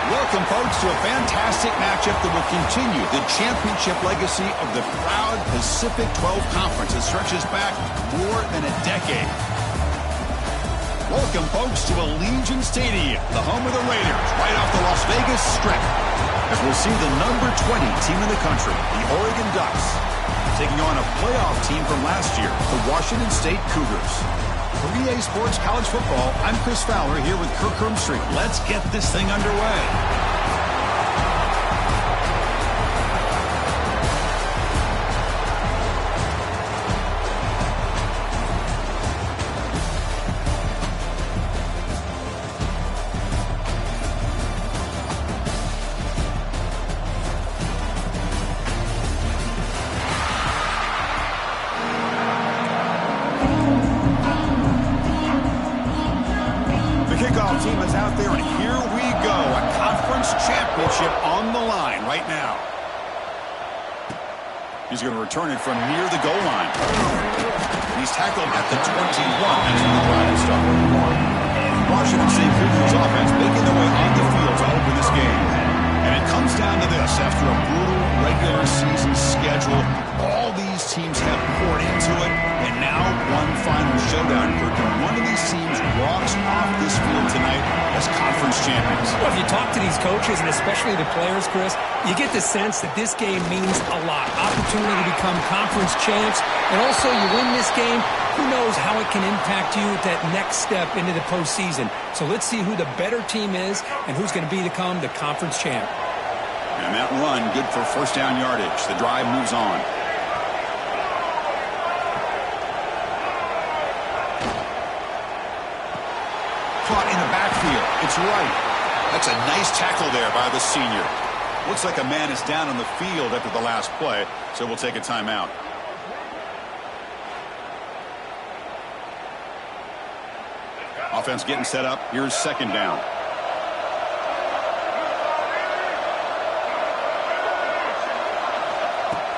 Welcome, folks, to a fantastic matchup that will continue the championship legacy of the proud Pacific 12 Conference that stretches back more than a decade. Welcome, folks, to Allegiant Stadium, the home of the Raiders, right off the Las Vegas Strip, as we'll see the number 20 team in the country, the Oregon Ducks, taking on a playoff team from last year, the Washington State Cougars. For EA Sports College Football, I'm Chris Fowler here with Kirk Hermstreet. Let's get this thing underway. Kickoff team is out there, and here we go. A conference championship on the line right now. He's going to return it from near the goal line. He's tackled at the 21. That's when the drive will start. Washington State Cougars offense making their way on the field to open this game. And it comes down to this. After a brutal regular season schedule, all these teams have poured into it, and now one final showdown. One of these teams walks off this field tonight as conference champions. Well, if you talk to these coaches, and especially the players, Chris, you get the sense that this game means a lot. Opportunity to become conference champs, and also you win this game, who knows how it can impact you at that next step into the postseason. So let's see who the better team is and who's going to become the conference champ. And that run, good for first down yardage. The drive moves on. Caught in the backfield. It's right. That's a nice tackle there by the senior. Looks like a man is down on the field after the last play, so we'll take a timeout. Offense getting set up. Here's second down.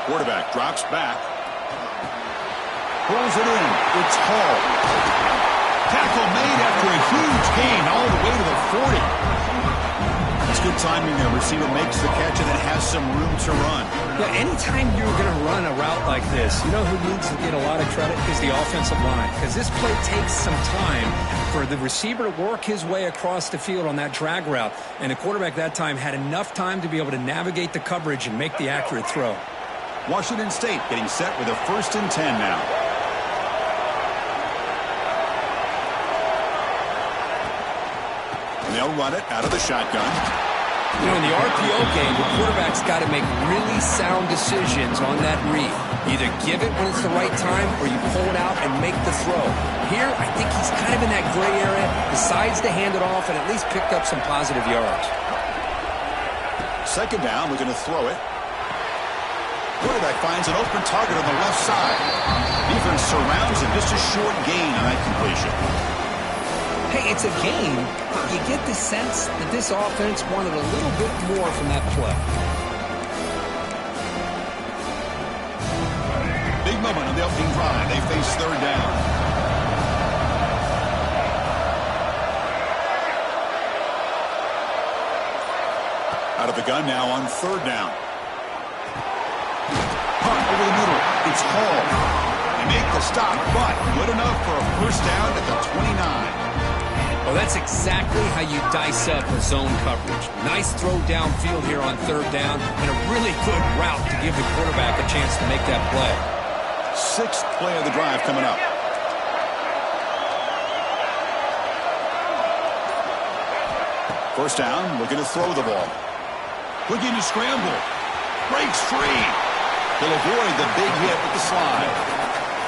Quarterback drops back. Pulls it in. It's Hall. Tackle made after a huge gain all the way to the 40. That's good timing there. Receiver makes the catch and then has some room to run. Yeah, anytime you're going to run a route like this, you know who needs to get a lot of credit is the offensive line, because this play takes some time for the receiver to work his way across the field on that drag route, and the quarterback that time had enough time to be able to navigate the coverage and make the accurate throw. Washington State getting set with a 1st and 10 now. And they'll run it out of the shotgun. You know, in the RPO game, the quarterback's got to make really sound decisions on that read. Either give it when it's the right time or you pull it out and make the throw. Here, I think he's kind of in that gray area, decides to hand it off and at least picked up some positive yards. Second down, we're going to throw it. Quarterback finds an open target on the left side. Defense surrounds him, just a short gain on that completion. Hey, it's a game, but you get the sense that this offense wanted a little bit more from that play. Big moment on the opening drive. They face third down. Out of the gun now on third down. Punt over the middle. It's Hall. They make the stop, but good enough for a first down at the 29. Well, that's exactly how you dice up a zone coverage. Nice throw downfield here on third down, and a really good route to give the quarterback a chance to make that play. Sixth play of the drive coming up. First down, looking to throw the ball. Looking to scramble. Breaks free. He'll avoid the big hit with the slide.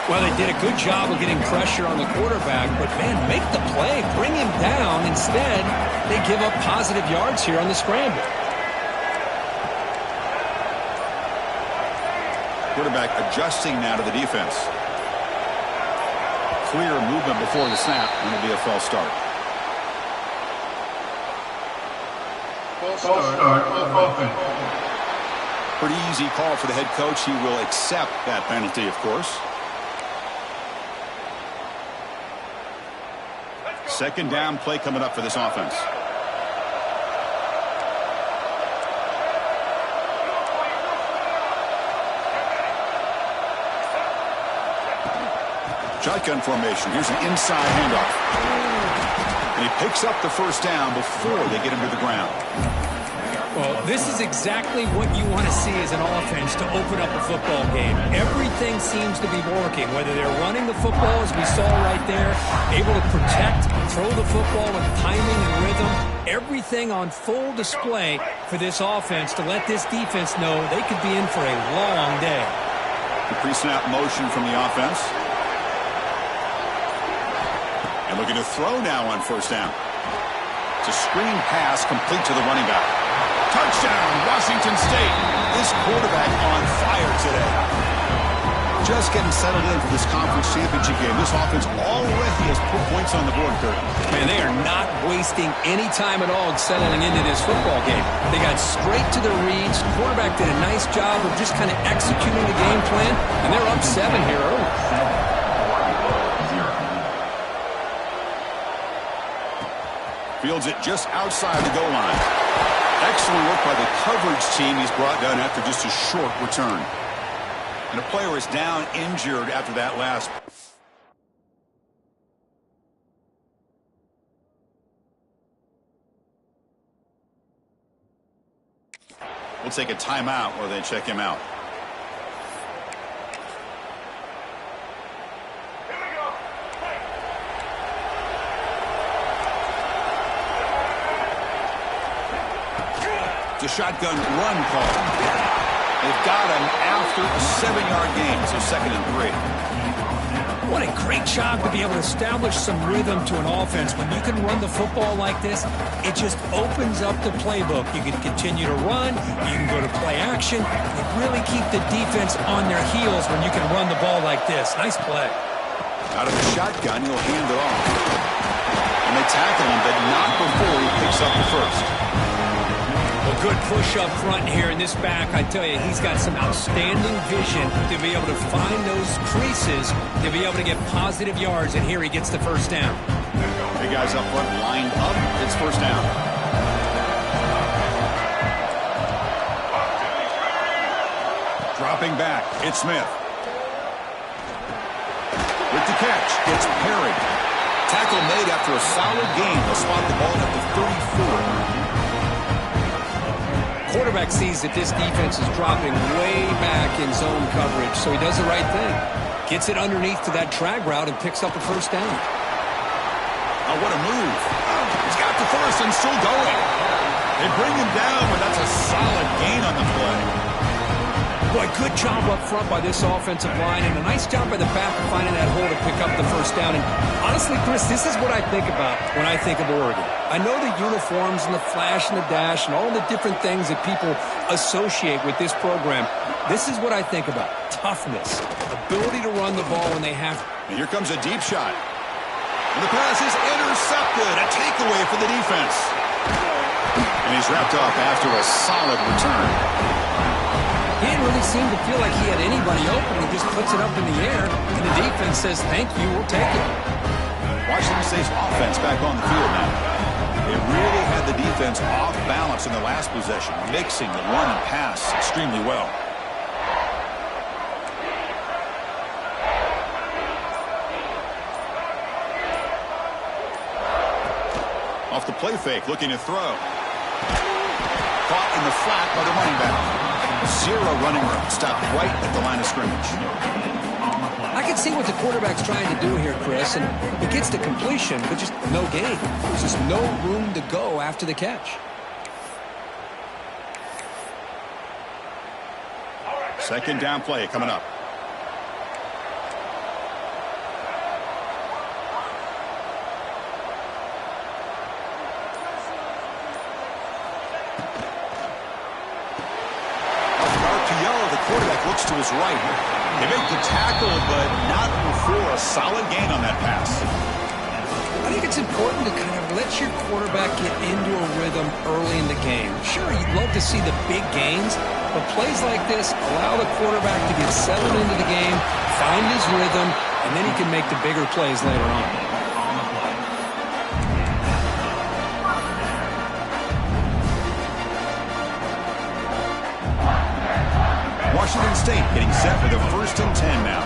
Well, they did a good job of getting pressure on the quarterback, but, man, make the play. Bring him down. Instead, they give up positive yards here on the scramble. Quarterback adjusting now to the defense. Clear movement before the snap, and it'll be a false start. Pretty easy call for the head coach. He will accept that penalty, of course. Second down play coming up for this offense. Shotgun formation. Here's an inside handoff. And he picks up the first down before they get him to the ground. Well, this is exactly what you want to see as an offense to open up a football game. Everything seems to be working, whether they're running the football, as we saw right there, able to protect, throw the football with timing and rhythm. Everything on full display for this offense to let this defense know they could be in for a long day. The pre-snap motion from the offense. And looking to throw now on first down. It's a screen pass complete to the running back. Touchdown, Washington State. This quarterback on fire today. Just getting settled in for this conference championship game. This offense already has put points on the board, Kurt. Man, they are not wasting any time at all settling into this football game. They got straight to their reads. Quarterback did a nice job of just kind of executing the game plan, and they're up 7 here early. Fields it just outside the goal line. Excellent work by the coverage team. He's brought down after just a short return. And a player is down injured after that last. We'll take a timeout while they check him out. The shotgun run call. They've got him after a 7-yard gain, so 2nd and 3. What a great job to be able to establish some rhythm to an offense. When you can run the football like this, it just opens up the playbook. You can continue to run. You can go to play action. You really keep the defense on their heels when you can run the ball like this. Nice play. Out of the shotgun, he'll hand it off. And they tackle him, but not before he picks up the first. A good push up front here in this back. I tell you, he's got some outstanding vision to be able to find those creases, to be able to get positive yards, and here he gets the first down. Big guys up front lined up. It's first down. Dropping back, it's Smith. With the catch, it's Perry. Tackle made after a solid gain. They'll spot the ball at the 34. Quarterback sees that this defense is dropping way back in zone coverage, so he does the right thing. Gets it underneath to that drag route and picks up a first down. Oh, what a move. He's got the first and still going. They bring him down, but that's a solid gain on the play. Boy, good job up front by this offensive line, and a nice job by the back of finding that hole to pick up the first down. And honestly, Chris, this is what I think about when I think of Oregon. I know the uniforms and the flash and the dash and all the different things that people associate with this program. This is what I think about. Toughness, ability to run the ball when they have to. And here comes a deep shot. And the pass is intercepted. A takeaway for the defense. And he's wrapped up after a solid return. He didn't really seem to feel like he had anybody open. He just puts it up in the air, and the defense says, thank you, we'll take it. Washington State's offense back on the field now. They really had the defense off balance in the last possession, mixing the run and pass extremely well. Off the play fake, looking to throw. Caught in the flat by the running back. Zero running room. Stopped right at the line of scrimmage. I can see what the quarterback's trying to do here, Chris, and he gets the completion, but just no gain. There's just no room to go after the catch. Second down play coming up. Quarterback looks to his right. They make the tackle, but not before a solid gain on that pass. I think it's important to kind of let your quarterback get into a rhythm early in the game. Sure, you'd love to see the big gains, but plays like this allow the quarterback to get settled into the game, find his rhythm, and then he can make the bigger plays later on. Washington State getting set for the 1st and 10 now.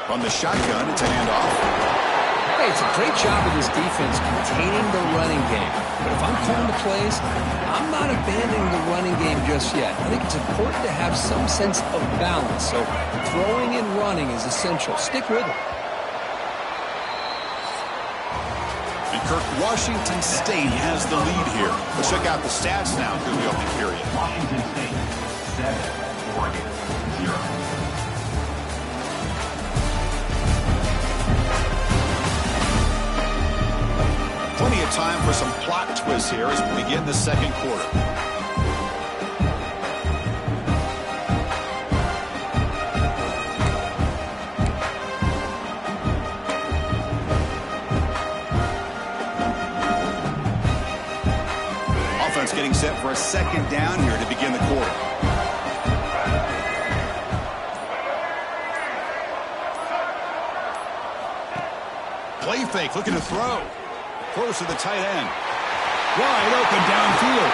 From the shotgun, it's a handoff. Hey, it's a great job of this defense containing the running game. But if I'm calling the plays, I'm not abandoning the running game just yet. I think it's important to have some sense of balance. So throwing and running is essential. Stick with it. Kirk, Washington State has the lead here. Let's check out the stats now through the opening period. Washington State, 7, Oregon, 0. Plenty of time for some plot twists here as we begin the second quarter. Getting set for a second down here to begin the quarter. Play fake, looking to throw. Close to the tight end. Wide open downfield.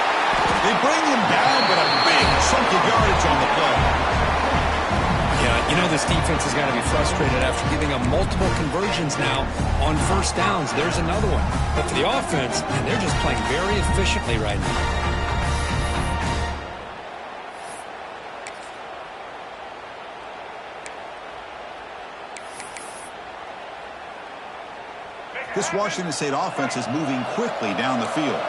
They bring him down, but a big chunk of yardage on the play. Yeah, you know this defense has got to be frustrated after giving up multiple conversions now on first downs. There's another one. But for the offense, and they're just playing very efficiently right now. This Washington State offense is moving quickly down the field.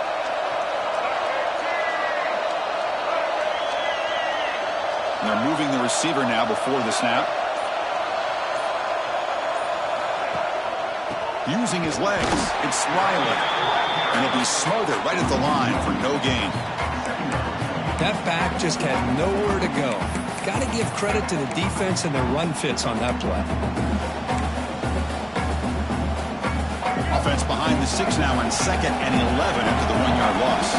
And they're moving the receiver now before the snap. Using his legs, it's Riley. And he'll be smothered right at the line for no gain. That back just had nowhere to go. Got to give credit to the defense and their run fits on that play. Offense behind the 6 now on 2nd and 11 after the 1-yard loss.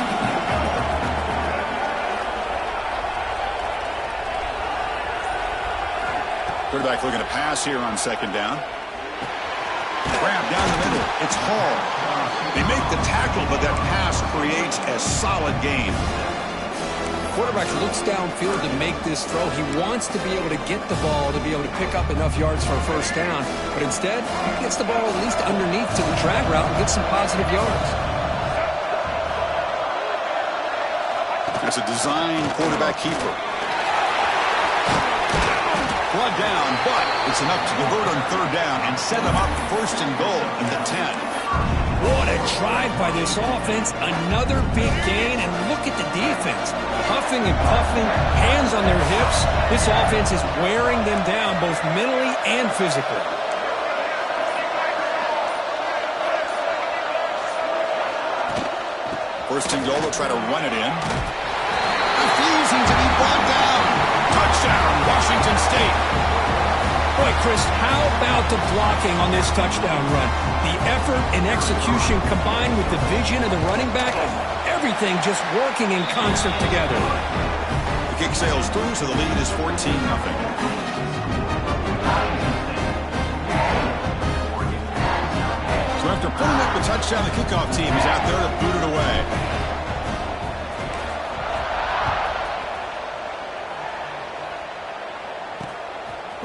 Quarterback looking to pass here on 2nd down. Grab down the middle. It's Hall. They make the tackle, but that pass creates a solid gain. Quarterback looks downfield to make this throw. He wants to be able to get the ball to be able to pick up enough yards for a first down. But instead, he gets the ball at least underneath to the drag route and gets some positive yards. That's a design quarterback keeper. Blood down, but it's enough to convert on 3rd down and set them up 1st and goal in the 10. What a drive by this offense. Another big gain, and look at the defense. Huffing and puffing, hands on their hips. This offense is wearing them down both mentally and physically. 1st and goal, they'll try to run it in. Refusing to be brought down. Touchdown, Washington State. Boy, Chris, how about the blocking on this touchdown run? The effort and execution combined with the vision of the running back, everything just working in concert together. The kick sails through, so the lead is 14-0. So after putting up the touchdown, the kickoff team is out there to boot it away.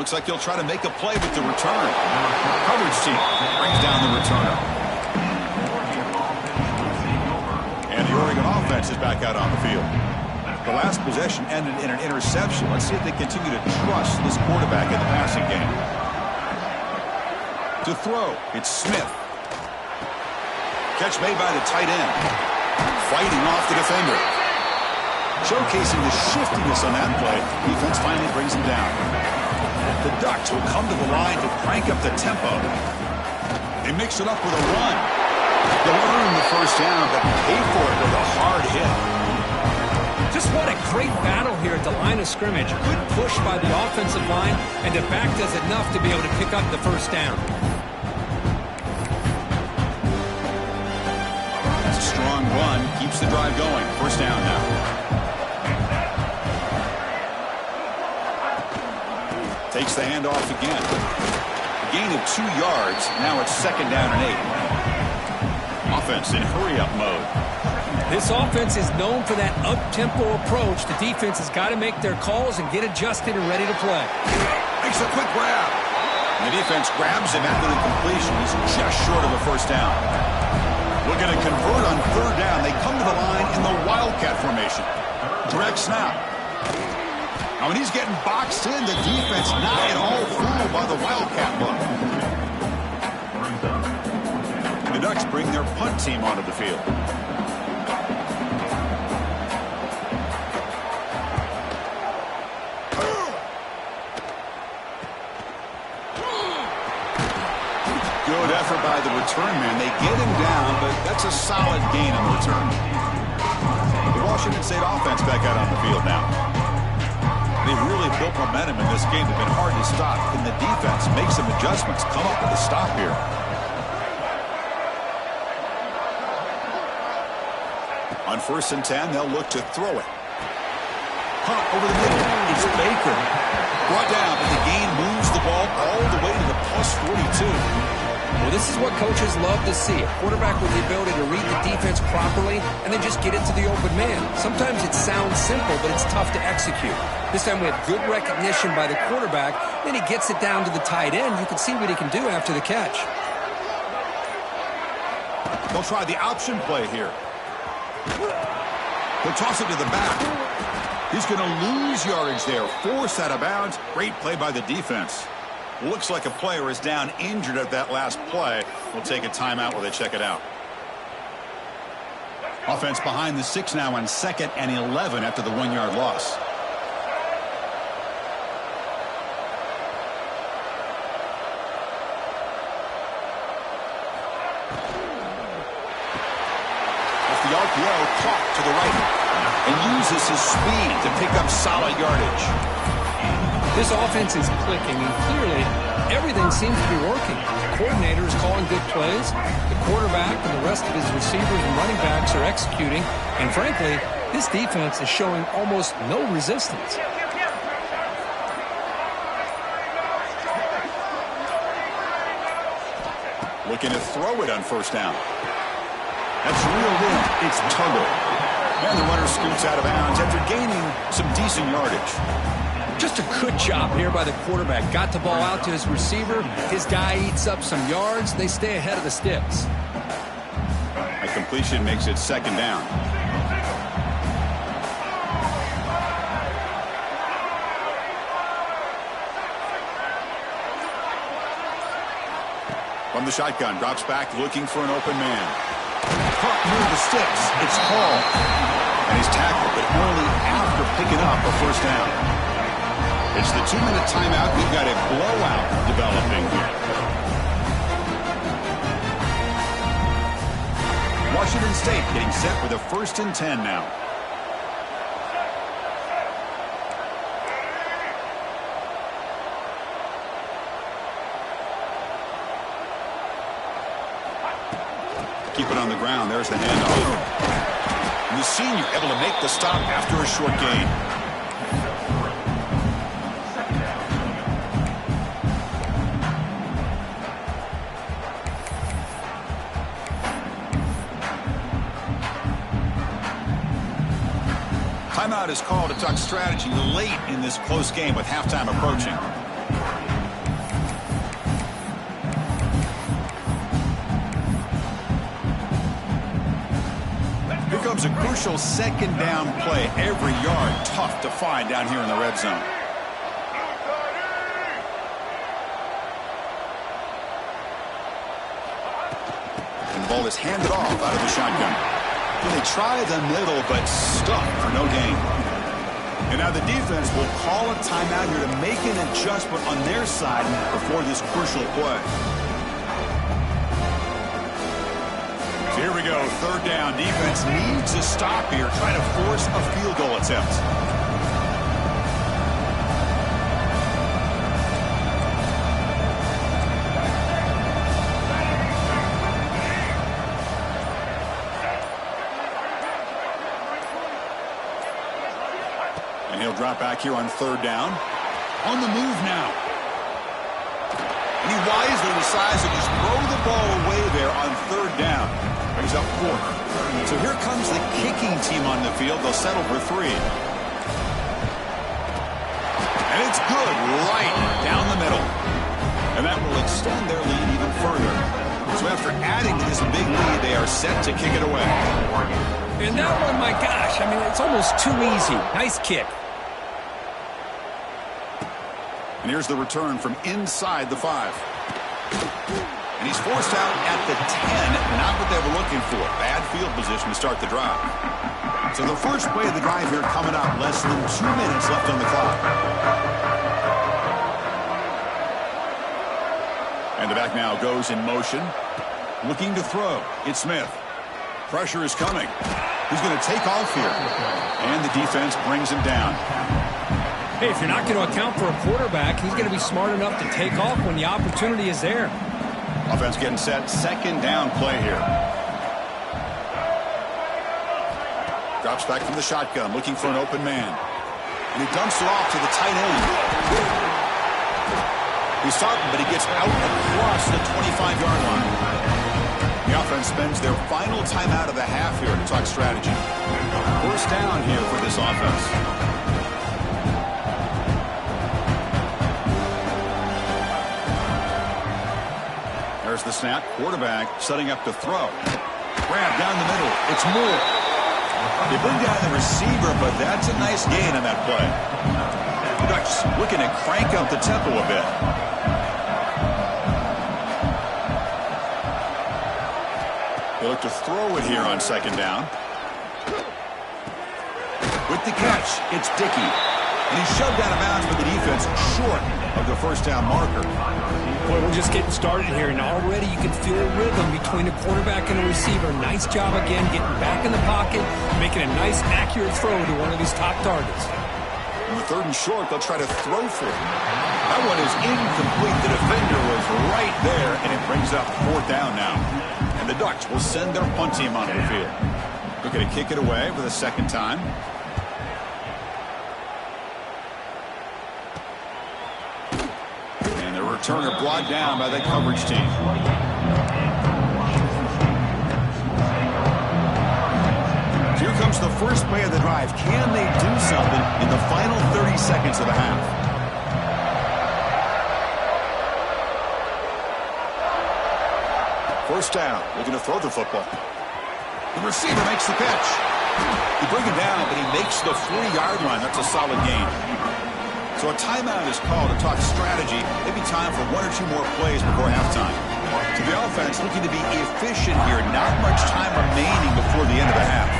Looks like he'll try to make a play with the return. Coverage team brings down the returner. And the Oregon offense is back out on the field. The last possession ended in an interception. Let's see if they continue to trust this quarterback in the passing game. To throw, it's Smith. Catch made by the tight end. Fighting off the defender. Showcasing the shiftiness on that play. Defense finally brings him down. The Ducks will come to the line to crank up the tempo. They mix it up with a run. They'll earn the first down, but pay for it with a hard hit. Just what a great battle here at the line of scrimmage. Good push by the offensive line, and the back does enough to be able to pick up the first down. That's a strong run. Keeps the drive going. First down now. Takes the handoff again. A gain of 2 yards. Now it's second down and 8. Offense in hurry-up mode. This offense is known for that up-tempo approach. The defense has got to make their calls and get adjusted and ready to play. Makes a quick grab. And the defense grabs him after the completion. He's just short of a first down. Looking to convert on third down. They come to the line in the Wildcat formation. Direct snap. Now, when he's getting boxed in, the defense not at all fooled by the Wildcat look. The Ducks bring their punt team onto the field. Good effort by the return man. They get him down, but that's a solid gain on the return. The Washington State offense back out on the field now. They've really built momentum in this game. They've been hard to stop. Can the defense make some adjustments, come up with a stop here? On 1st and 10, they'll look to throw it. Punt over the middle. It's Baker. Brought down, but the gain moves the ball all the way to the plus 42. Well, this is what coaches love to see. A quarterback with the ability to read the defense properly and then just get it to the open man. Sometimes it sounds simple, but it's tough to execute. This time we have good recognition by the quarterback. Then he gets it down to the tight end. You can see what he can do after the catch. They'll try the option play here. He'll toss it to the back. He's going to lose yardage there. Force out of bounds. Great play by the defense. Looks like a player is down injured at that last play. We'll take a timeout while they check it out. Offense behind the 6 now on 2nd and 11 after the 1-yard loss. Off the RPO, caught to the right and uses his speed to pick up solid yardage. This offense is clicking, and clearly everything seems to be working. The coordinator is calling good plays. The quarterback and the rest of his receivers and running backs are executing. And frankly, this defense is showing almost no resistance. Looking to throw it on 1st down. That's reeled in. It's Tuggle. And the runner scoots out of bounds after gaining some decent yardage. Just a good job here by the quarterback. Got the ball out to his receiver. His guy eats up some yards. They stay ahead of the sticks. A completion makes it 2nd down. From the shotgun, drops back looking for an open man. Caught near the sticks. It's Hall. And he's tackled, but only after picking up a 1st down. It's the 2-minute timeout. We've got a blowout developing here. Washington State getting set with a 1st and 10 now. Keep it on the ground. There's the handoff. And the senior able to make the stop after a short gain. Timeout is called to talk strategy late in this close game with halftime approaching. comes a crucial second down play. Every yard tough to find down here in the red zone. And the ball is handed off out of the shotgun. And they try the middle, but stuck for no gain. And now the defense will call a timeout here to make an adjustment on their side before this crucial play. So here we go, third down. Defense needs a stop here, trying to force a field goal attempt. And he'll drop back here on third down. On the move now. And he wisely decides to just throw the ball away there on third down. Brings up fourth. So here comes the kicking team on the field. They'll settle for 3. And it's good right down the middle. And that will extend their lead even further. So after adding to this big lead, they are set to kick it away. And that one, my gosh, I mean, it's almost too easy. Nice kick. And here's the return from inside the 5. And he's forced out at the 10. Not what they were looking for. Bad field position to start the drive. So the first play of the drive here coming up. Less than 2 minutes left on the clock. And the back now goes in motion. Looking to throw. It's Smith. Pressure is coming. He's going to take off here. And the defense brings him down. Hey, if you're not going to account for a quarterback, he's going to be smart enough to take off when the opportunity is there. Offense getting set. Second down play here. Drops back from the shotgun, looking for an open man. And he dumps it off to the tight end. He's starting, but he gets out across the 25-yard line. The offense spends their final timeout of the half here to talk strategy. First down here for this offense. There's the snap. Quarterback setting up to throw. Grab down the middle. It's Moore. They bring down the receiver, but that's a nice gain on that play. The Ducks looking to crank up the tempo a bit. They look to throw it here on second down. With the catch, it's Dickey. And he's shoved out of bounds by the defense short of the first down marker. Boy, we're just getting started here, and already you can feel a rhythm between the quarterback and the receiver. Nice job again getting back in the pocket, making a nice, accurate throw to one of these top targets. On the third and short, they'll try to throw for it. That one is incomplete. The defender was right there, and it brings up fourth down now. And the Ducks will send their punt team onto the field. Looking to kick it away for the second time. Returner brought down by the coverage team. Here comes the first play of the drive. Can they do something in the final 30 seconds of the half? First down, looking to throw the football. The receiver makes the catch. They bring him down, but he makes the 40-yard line. That's a solid gain. So a timeout is called to talk strategy. Maybe time for 1 or 2 more plays before halftime. So the offense looking to be efficient here. Not much time remaining before the end of the half.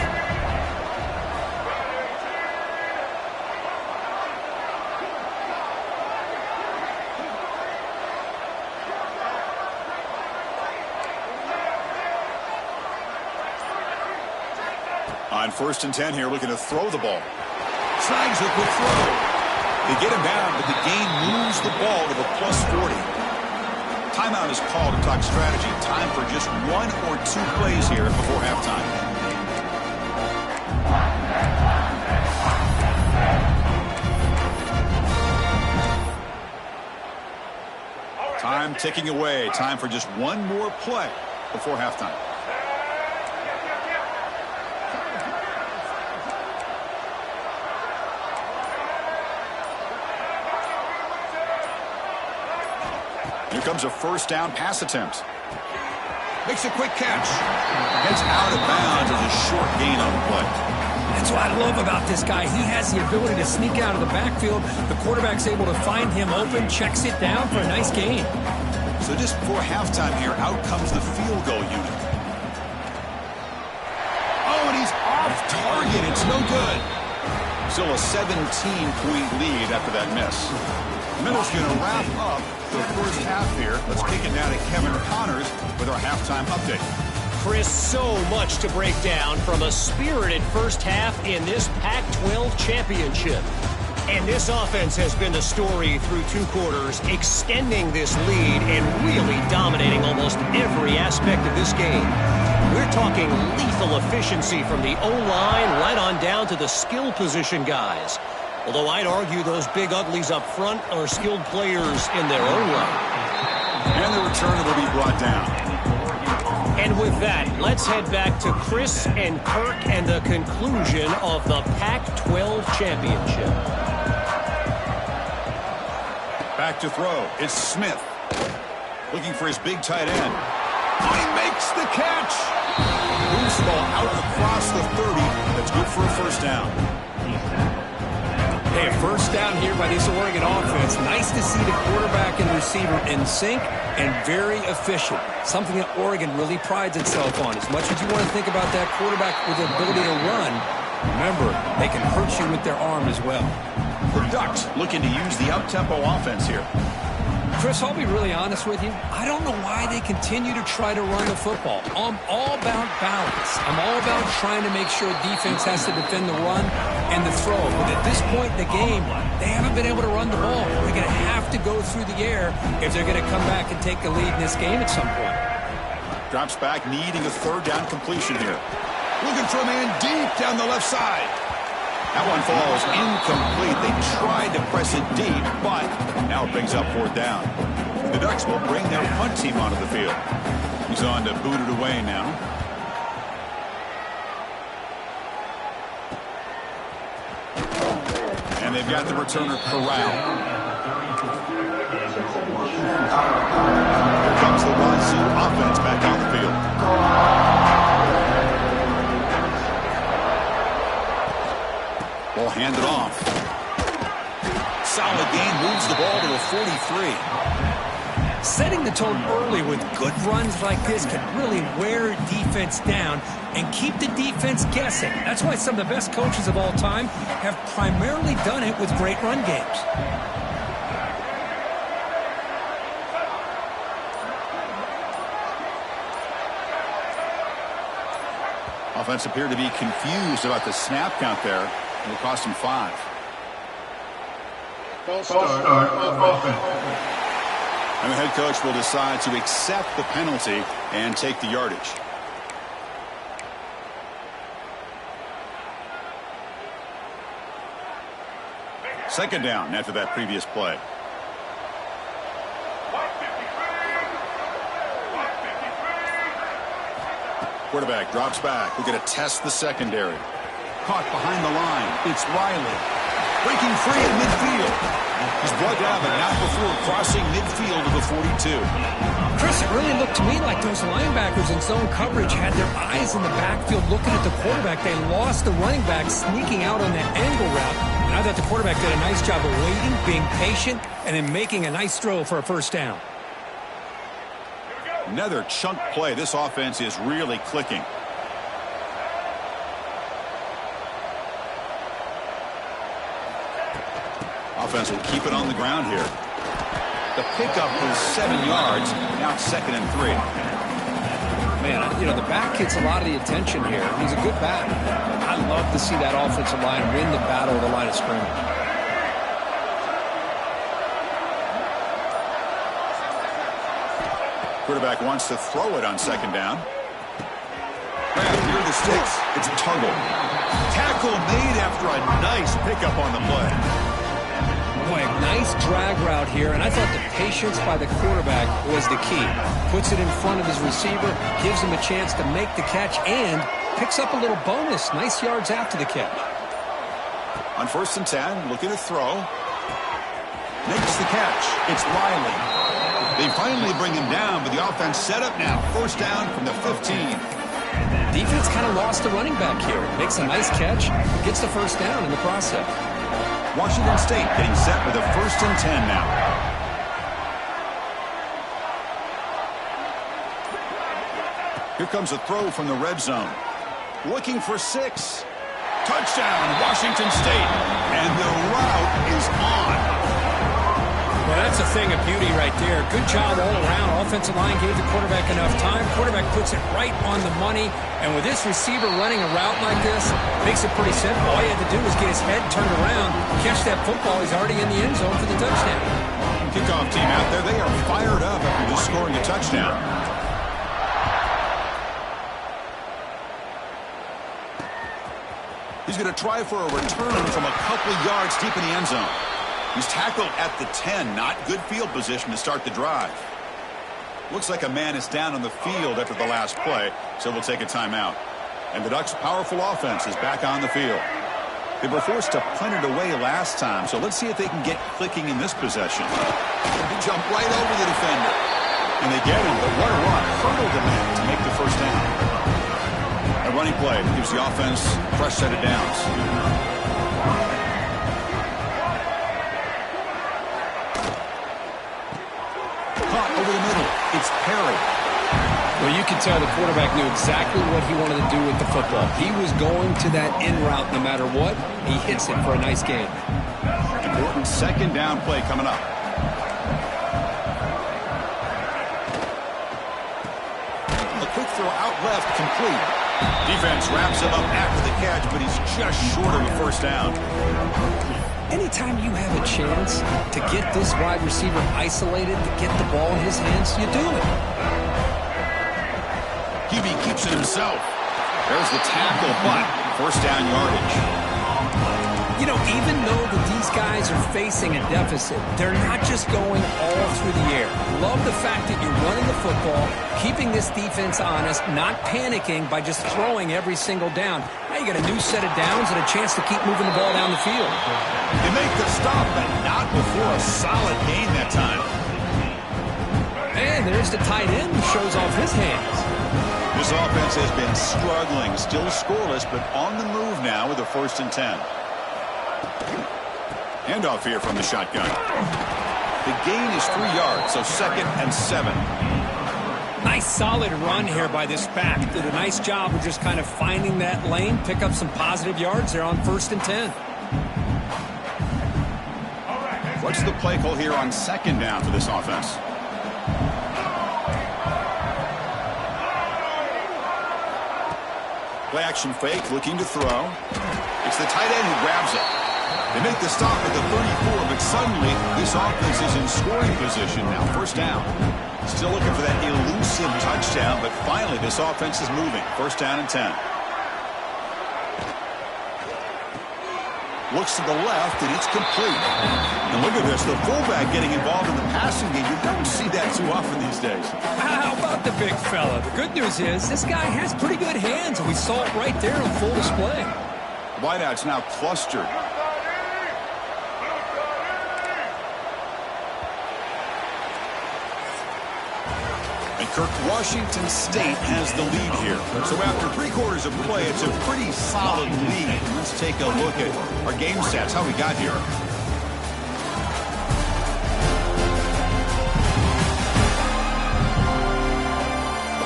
On 1st and 10 here, looking to throw the ball. Snags a quick throw. They get him down, but the game moves the ball to the +40. Timeout is called to talk strategy. Time for just 1 or 2 plays here before halftime. Time ticking away. Time for just 1 more play before halftime. Here comes a first down pass attempt. Makes a quick catch. Gets out of bounds as a short gain on the That's what I love about this guy. He has the ability to sneak out of the backfield. The quarterback's able to find him open, checks it down for a nice gain. So just before halftime here, out comes the field goal unit. Oh, and he's off target. It's no good. Still a 17-point lead after that miss. Middle's going to wrap up the first half here. Let's kick it down to Kevin Connors with our halftime update. Chris, so much to break down from a spirited first half in this PAC-12 championship. And this offense has been the story through 2 quarters, extending this lead and really dominating almost every aspect of this game. We're talking lethal efficiency from the O-line right on down to the skill position guys. Although I'd argue those big uglies up front are skilled players in their own right. And the return will be brought down. And with that, let's head back to Chris and Kirk and the conclusion of the PAC-12 championship. Back to throw. It's Smith. Looking for his big tight end. Oh, he makes the catch. Moves the ball out across the 30. That's good for a first down. Hey, a first down here by this Oregon offense. Nice to see the quarterback and receiver in sync and very efficient. Something that Oregon really prides itself on. As much as you want to think about that quarterback with the ability to run, remember, they can hurt you with their arm as well. The Ducks looking to use the up-tempo offense here. Chris, I'll be really honest with you. I don't know why they continue to try to run the football. I'm all about balance. I'm all about trying to make sure defense has to defend the run and the throw. But at this point in the game, they haven't been able to run the ball. They're going to have to go through the air if they're going to come back and take the lead in this game at some point. Drops back, needing a third down completion here. Looking for a man deep down the left side. That one falls incomplete. They tried to press it deep, but now it brings up 4th down. The Ducks will bring their punt team onto the field. He's on to boot it away now. And they've got the returner corralled. Here comes the Wazzu offense back on the field. Ball handed off. Solid gain, moves the ball to a 43. Setting the tone early with good runs like this can really wear defense down and keep the defense guessing. That's why some of the best coaches of all time have primarily done it with great run games. Offense appeared to be confused about the snap count there. It will cost him 5. False start offense. And the head coach will decide to accept the penalty and take the yardage. Second down after that previous play. Quarterback drops back. We're going to test the secondary. Caught behind the line. It's Riley. Breaking free in midfield. He's brought down, but not before crossing midfield to the 42. Chris, it really looked to me like those linebackers in zone coverage had their eyes in the backfield looking at the quarterback. They lost the running back sneaking out on that angle route. And I thought the quarterback did a nice job of waiting, being patient, and then making a nice throw for a first down. Another chunk play. This offense is really clicking. Offense will keep it on the ground here. The pickup was 7 yards. Now it's 2nd and 3. Man, you know, the back gets a lot of the attention here. He's a good back. I love to see that offensive line win the battle of the line of scrimmage. Quarterback wants to throw it on 2nd down. Grab near the sticks. It's Tuggle. Tackle made after a nice pickup on the play. Boy, a nice drag route here, and I thought the patience by the quarterback was the key. Puts it in front of his receiver, gives him a chance to make the catch, and picks up a little bonus. Nice yards after the catch. On 1st and 10, looking to throw. Makes the catch. It's Riley. They finally bring him down, but the offense set up now. 1st down from the 15. Defense kind of lost the running back here. Makes a nice catch, gets the first down in the process. Washington State getting set with a 1st and 10 now. Here comes a throw from the red zone. Looking for 6. Touchdown, Washington State. And the route is on. Well, that's a thing of beauty right there. Good job all around. Offensive line gave the quarterback enough time. Quarterback puts it right on the money. And with this receiver running a route like this, makes it pretty simple. All he had to do was get his head turned around, catch that football. He's already in the end zone for the touchdown. Kickoff team out there. They are fired up after just scoring a touchdown. He's going to try for a return from a couple yards deep in the end zone. He's tackled at the 10. Not good field position to start the drive. Looks like a man is down on the field after the last play, so we'll take a timeout. And the Ducks' powerful offense is back on the field. They were forced to punt it away last time, so let's see if they can get clicking in this possession. They jump right over the defender. And they get him, but what a run. Hurdled him in to make the first down. A running play gives the offense a fresh set of downs. Caught over the middle. It's Perry. Well, you can tell the quarterback knew exactly what he wanted to do with the football. He was going to that in route no matter what. He hits it for a nice gain. Important 2nd down play coming up. A quick throw out left, complete. Defense wraps him up after the catch, but he's just short of a first down. Anytime you have a chance to get this wide receiver isolated, to get the ball in his hands, you do it. Hebe keeps it himself. There's the tackle, but first down yardage. You know, even though that these guys are facing a deficit, they're not just going all through the air. Love the fact that you're running the football, keeping this defense honest, not panicking by just throwing every single down. Now you got a new set of downs and a chance to keep moving the ball down the field. They make the stop, but not before a solid gain that time. And there's the tight end who shows off his hands. This offense has been struggling, still scoreless, but on the move now with a 1st and 10. Handoff here from the shotgun. The gain is 3 yards, so 2nd and 7. Nice solid run here by this back. Did a nice job of just kind of finding that lane, pick up some positive yards there on 1st and 10. What's the play call here on 2nd down for this offense? Play action fake, looking to throw. It's the tight end who grabs it. They make the stop at the 34, but suddenly this offense is in scoring position now. 1st down. Still looking for that elusive touchdown, but finally this offense is moving. 1st down and 10. Looks to the left, and it's complete. And look at this, the fullback getting involved in the passing game. You don't see that too often these days. How about the big fella? The good news is this guy has pretty good hands, and we saw it right there on full display. Wideouts now clustered. And Kirk, Washington State has the lead here. So after 3 quarters of play, it's a pretty solid lead. Let's take a look at our game stats, how we got here.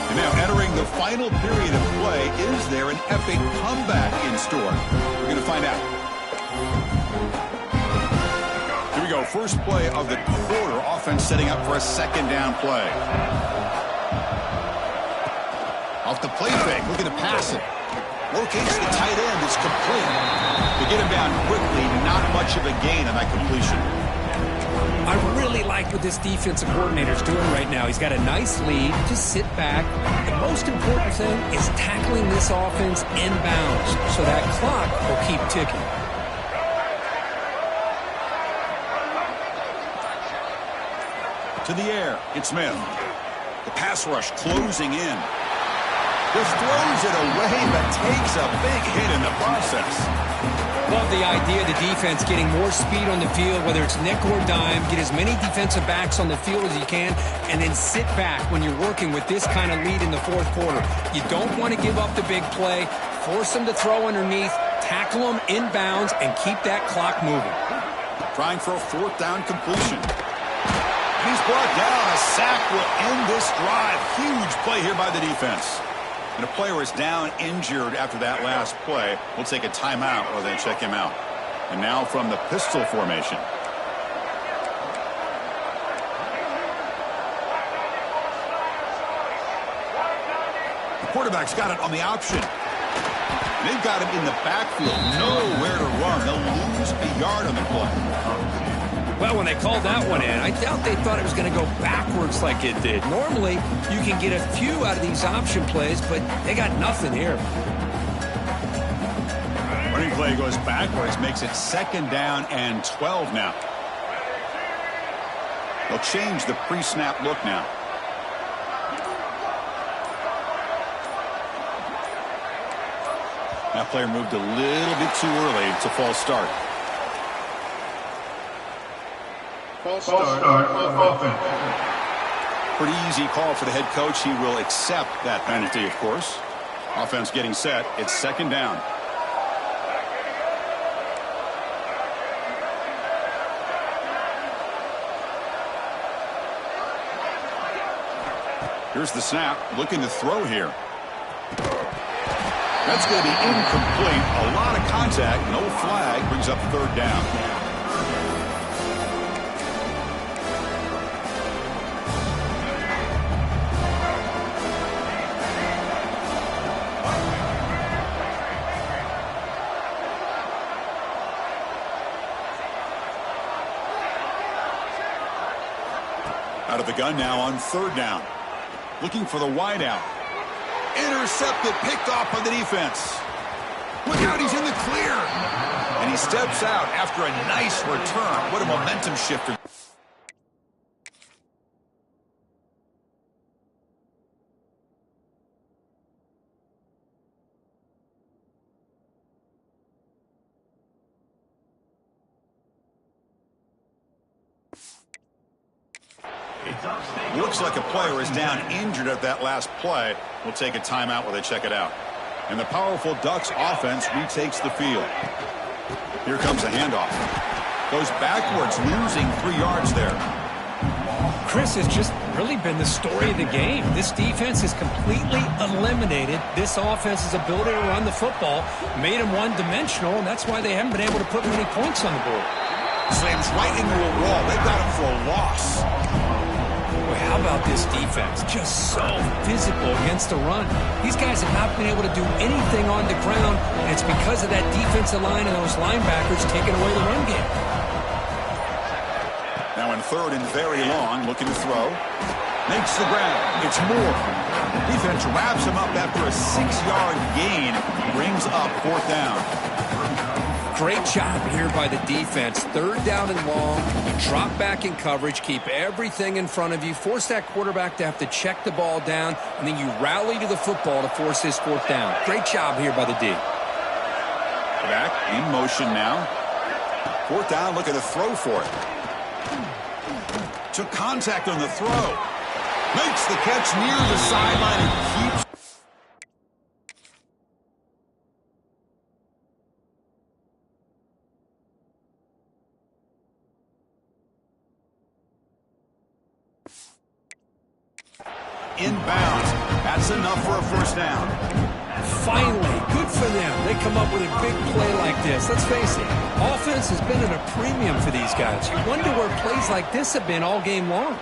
And now entering the final period of play, is there an epic comeback in store? We're going to find out. Here we go, first play of the quarter. Offense setting up for a 2nd down play. Off the play fake, looking to pass it. Locates the tight end, it's complete. They get him down quickly, not much of a gain on that completion. I really like what this defensive coordinator is doing right now. He's got a nice lead. Just sit back. The most important thing is tackling this offense inbounds so that clock will keep ticking. To the air, it's Smith. The pass rush closing in. Just throws it away, but takes a big hit in the process. Love the idea of the defense getting more speed on the field, whether it's nickel or dime. Get as many defensive backs on the field as you can, and then sit back when you're working with this kind of lead in the fourth quarter. You don't want to give up the big play. Force them to throw underneath, tackle them inbounds, and keep that clock moving. Trying for a fourth down completion. He's brought down. A sack will end this drive. Huge play here by the defense. And a player is down injured after that last play. We'll take a timeout or they check him out. And now from the pistol formation. The quarterback's got it on the option. They've got him in the backfield. Nowhere to run. They'll lose a yard on the play. Well, when they called that one in, I doubt they thought it was going to go backwards like it did. Normally, you can get a few out of these option plays, but they got nothing here. Running play goes backwards, makes it 2nd down and 12 now. They'll change the pre-snap look now. That player moved a little bit too early. It's a false start. False start offense. Pretty easy call for the head coach. He will accept that penalty, of course. Offense getting set. It's 2nd down. Here's the snap. Looking to throw here. That's going to be incomplete. A lot of contact. No flag. Brings up 3rd down. Out of the gun now on 3rd down. Looking for the wideout. Intercepted, picked off by the defense. Look out, he's in the clear. And he steps out after a nice return. What a momentum shifter. Looks like a player is down injured at that last play. We'll take a timeout while they check it out. And the powerful Ducks offense retakes the field. Here comes a handoff. Goes backwards, losing 3 yards there. Chris has just really been the story of the game. This defense has completely eliminated this offense's ability to run the football, made them one-dimensional, and that's why they haven't been able to put many points on the board. Slams right into a wall. They've got him for a loss. Boy, how about this defense? Just so physical against the run. These guys have not been able to do anything on the ground, and it's because of that defensive line and those linebackers taking away the run game. Now in 3rd and very long, looking to throw. Makes the grab. It's Moore. Defense wraps him up after a 6-yard gain. Brings up 4th down. Great job here by the defense. 3rd down and long. Drop back in coverage. Keep everything in front of you. Force that quarterback to have to check the ball down. And then you rally to the football to force this 4th down. Great job here by the D. Back in motion now. 4th down, looking to throw for it. Took contact on the throw. Makes the catch near the sideline and keeps. Inbounds. That's enough for a 1st down. Finally, good for them. They come up with a big play like this. Let's face it, offense has been at a premium for these guys. You wonder where plays like this have been all game long.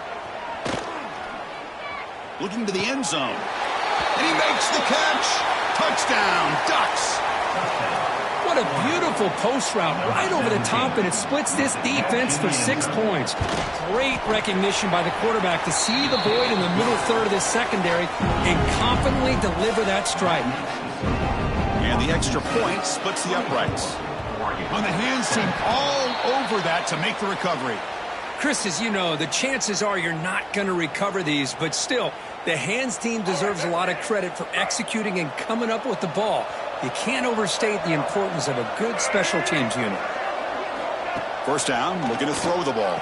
Looking to the end zone. And he makes the catch. Touchdown, Ducks. What a beautiful post route right over the top, and it splits this defense for 6 points. Great recognition by the quarterback to see the void in the middle 3rd of this secondary and confidently deliver that strike. And the extra point splits the uprights. On the hands team all over that to make the recovery. Chris, as you know, the chances are you're not going to recover these, but still, the hands team deserves a lot of credit for executing and coming up with the ball. you can't overstate the importance of a good special teams unit. First down, looking to throw the ball.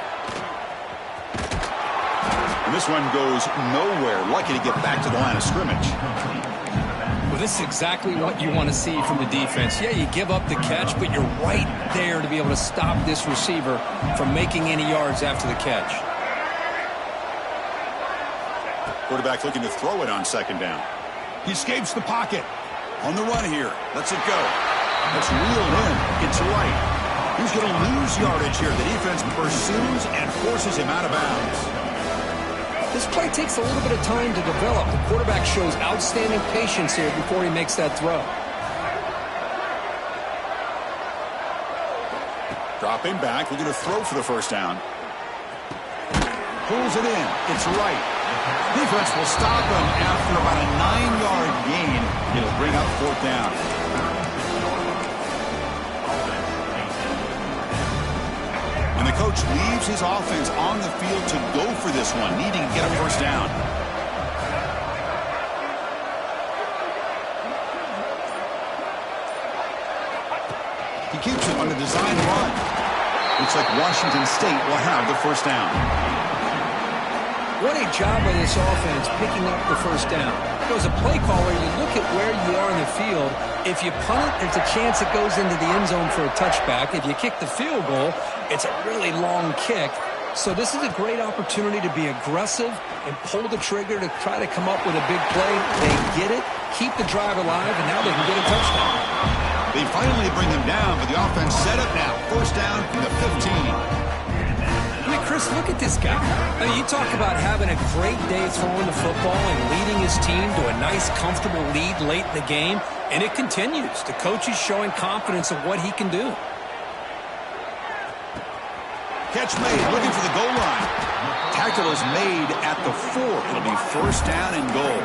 And this one goes nowhere. Lucky to get back to the line of scrimmage. Well, this is exactly what you want to see from the defense. Yeah, you give up the catch, but you're right there to be able to stop this receiver from making any yards after the catch. Quarterback looking to throw it on second down. He escapes the pocket. On the run here. Lets it go. That's reeled in. It's right. He's going to lose yardage here. The defense pursues and forces him out of bounds. This play takes a little bit of time to develop. The quarterback shows outstanding patience here before he makes that throw. Dropping back, looking to throw for the first down. Pulls it in. It's right. Defense will stop him after about a 9-yard gain. It'll bring up fourth down. And the coach leaves his offense on the field to go for this one, needing to get a first down. He keeps it on the design run. Looks like Washington State will have the first down. What a job by this offense picking up the first down. You know, as a play caller, you look at where you are in the field. If you punt it, there's a chance it goes into the end zone for a touchback. If you kick the field goal, it's a really long kick. So this is a great opportunity to be aggressive and pull the trigger to try to come up with a big play. They get it, keep the drive alive, and now they can get a touchdown. They finally bring him down, but the offense set up now. First down from the 15. I mean, Chris, look at this guy. I mean, you talk about having a great day throwing the football and leading his team to a nice, comfortable lead late in the game, and it continues. The coach is showing confidence of what he can do. Catch made, looking for the goal line. Tackle is made at the 4. It'll be first down and goal.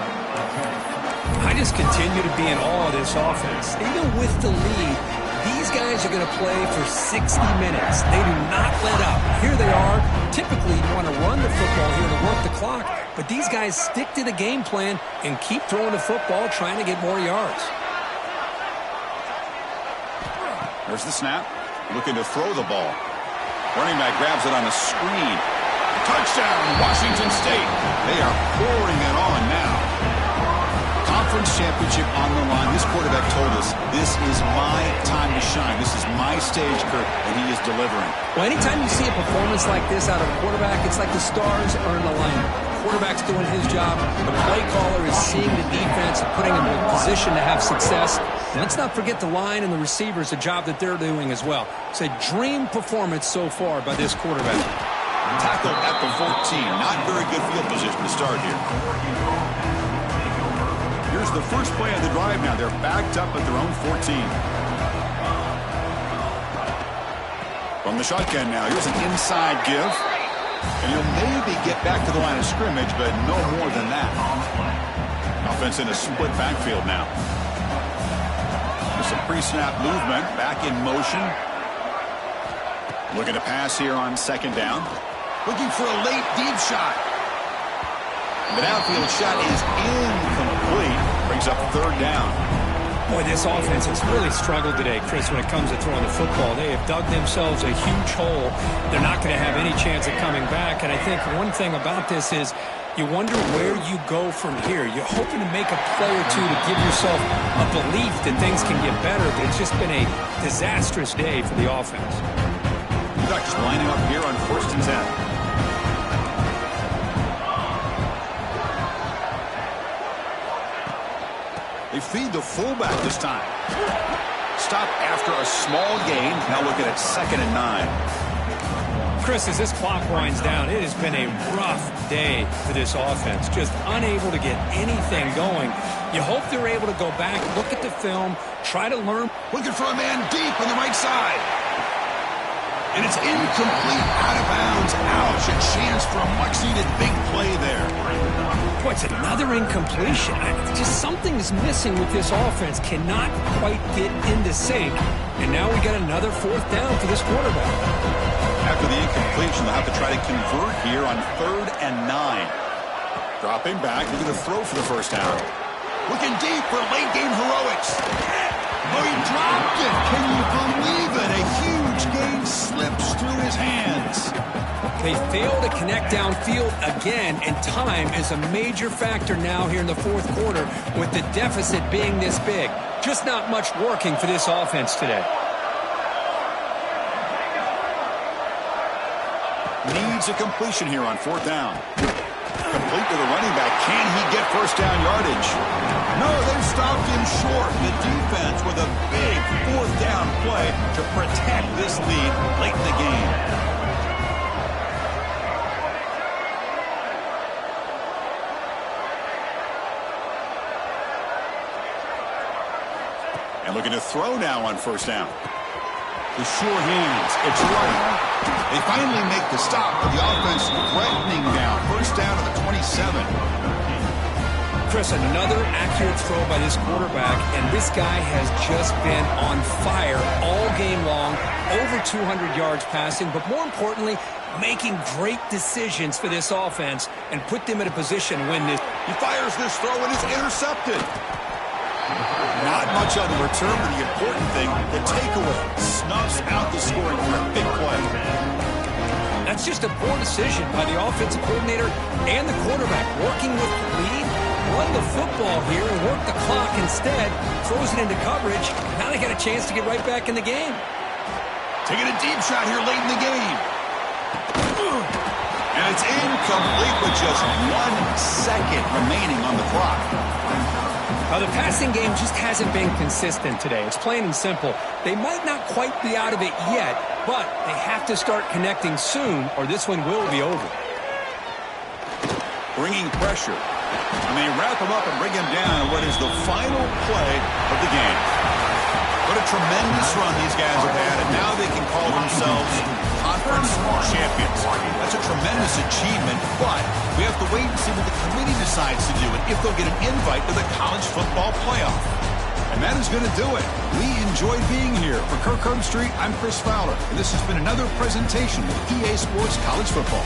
I just continue to be in awe of this offense. Even with the lead, these guys are going to play for 60 minutes. They do not let up. Here they are. Typically, you want to run the football here to work the clock, but these guys stick to the game plan and keep throwing the football, trying to get more yards. There's the snap. Looking to throw the ball. Running back grabs it on the screen. Touchdown, Washington State. They are pouring it on now. Conference championship on the line. This quarterback told us, this is my time to shine. This is my stage, Kurt, and he is delivering. Well, anytime you see a performance like this out of a quarterback, it's like the stars are in alignment. Quarterback's doing his job. The play caller is seeing the defense and putting him in a position to have success. And let's not forget the line and the receivers, the job that they're doing as well. It's a dream performance so far by this quarterback. Tackle at the 14. Not very good field position to start here. Here's the first play of the drive now. They're backed up at their own 14. From the shotgun now, here's an inside give. And he'll maybe get back to the line of scrimmage, but no more than that. Offense in a split backfield now. There's some pre-snap movement, back in motion. Looking to pass here on second down. Looking for a late deep shot. The downfield shot is incomplete. Brings up third down. Boy, this offense has really struggled today, Chris, when it comes to throwing the football. They have dug themselves a huge hole. They're not going to have any chance of coming back. And I think one thing about this is you wonder where you go from here. You're hoping to make a play or two to give yourself a belief that things can get better. But it's just been a disastrous day for the offense. Ducks lining up here on first and 10. They feed the fullback this time. Stop after a small gain. Now looking at second and 9. Chris, as this clock winds down, it has been a rough day for this offense. Just unable to get anything going. You hope they're able to go back, look at the film, try to learn. Looking for a man deep on the right side. And it's incomplete, out of bounds. Ouch, a chance for a much-needed big play there. Boy, it's another incompletion. Just something is missing with this offense. Cannot quite get into sync. And now we got another fourth down for this quarterback. After the incompletion, they'll have to try to convert here on third and 9. Dropping back, looking to throw for the first down. Looking deep for late-game heroics. Oh, he dropped it. Can you believe it? A huge gain slips through his hands. They fail to connect downfield again, and time is a major factor now here in the fourth quarter with the deficit being this big. Just not much working for this offense today. Needs a completion here on fourth down. Complete to the running back. Can he get first down yardage? No, they've stopped him short. The defense with a big fourth down play to protect this lead late in the game. And looking to throw now on first down. The sure hands. It's right. They finally make the stop, but the offense threatening down. First down to the 27. Chris, another accurate throw by this quarterback, and this guy has just been on fire all game long. Over 200 yards passing, but more importantly, making great decisions for this offense and put them in a position to win this. He fires this throw and it's intercepted. Not much on the return, but the important thing, the takeaway, snuffs out the scoring for a big play. That's just a poor decision by the offensive coordinator and the quarterback. Working with the lead, run the football here and work the clock instead. Throws it into coverage. Now they got a chance to get right back in the game. Taking a deep shot here late in the game. And it's incomplete with just 1 second remaining on the clock. The passing game just hasn't been consistent today. It's plain and simple. They might not quite be out of it yet, but they have to start connecting soon or this one will be over. Bringing pressure. And they wrap him up and bring him down what is the final play of the game. What a tremendous run these guys have had, and now they can call themselves conference champions. That's a tremendous achievement, but we have to wait and see what the committee decides to do and if they'll get an invite to the college football playoff. And that is going to do it. We enjoyed being here. For Kirk Street, I'm Chris Fowler, and this has been another presentation of EA Sports College Football.